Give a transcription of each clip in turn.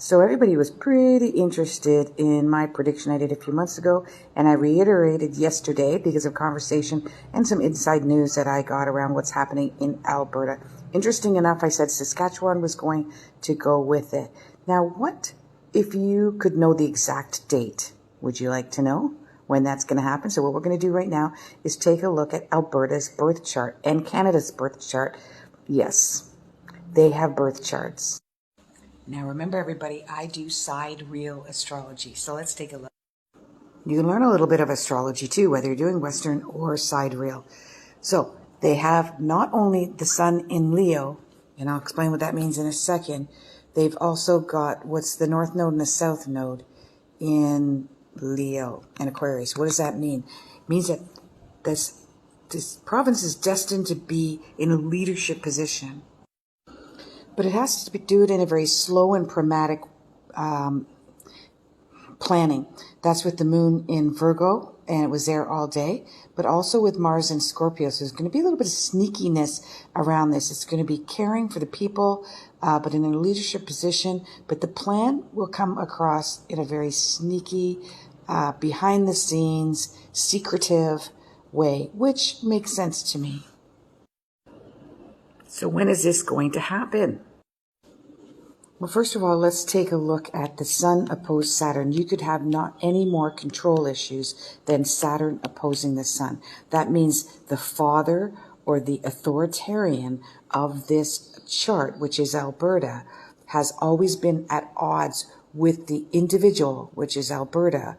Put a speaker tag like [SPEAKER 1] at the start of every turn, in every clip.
[SPEAKER 1] So everybody was pretty interested in my prediction I did a few months ago, and I reiterated yesterday because of conversation and some inside news that I got around what's happening in Alberta. Interesting enough, I said Saskatchewan was going to go with it. Now, what if you could know the exact date? Would you like to know when that's going to happen? So what we're going to do right now is take a look at Alberta's birth chart and Canada's birth chart. Yes, they have birth charts. Now remember everybody, I do sidereal astrology, so let's take a look. You can learn a little bit of astrology too, whether you're doing Western or sidereal. So they have not only the sun in Leo, and I'll explain what that means in a second, they've also got what's the North Node and the South Node in Leo and Aquarius. What does that mean? It means that this province is destined to be in a leadership position. But it has to do it in a very slow and pragmatic planning. That's with the moon in Virgo, and it was there all day, but also with Mars in Scorpio. So there's going to be a little bit of sneakiness around this. It's going to be caring for the people, but in a leadership position. But the plan will come across in a very sneaky, behind the scenes, secretive way, which makes sense to me. So when is this going to happen? Well, first of all, let's take a look at the Sun opposed Saturn. You could have not any more control issues than Saturn opposing the Sun. That means the father or the authoritarian of this chart, which is Alberta, has always been at odds with the individual, which is Alberta,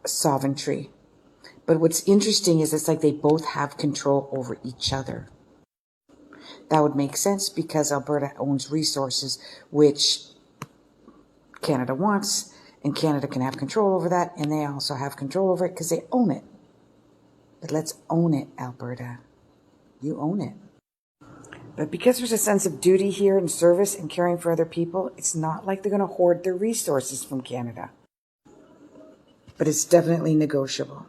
[SPEAKER 1] sovereignty. But what's interesting is it's like they both have control over each other. That would make sense because Alberta owns resources which Canada wants, and Canada can have control over that, and they also have control over it because they own it. But let's own it, Alberta. You own it. But because there's a sense of duty here and service and caring for other people, it's not like they're going to hoard their resources from Canada. But it's definitely negotiable.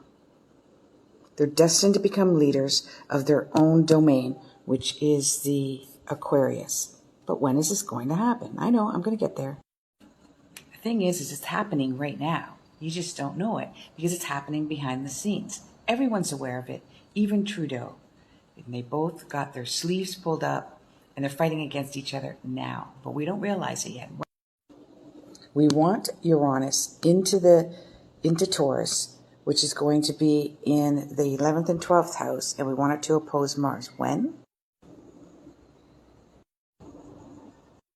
[SPEAKER 1] They're destined to become leaders of their own domain, which is the Aquarius. But when is this going to happen? I know, I'm going to get there. The thing is it's happening right now. You just don't know it because it's happening behind the scenes. Everyone's aware of it, even Trudeau. And they both got their sleeves pulled up and they're fighting against each other now. But we don't realize it yet. We want Uranus into Taurus, which is going to be in the 11th and 12th house, and we want it to oppose Mars. When?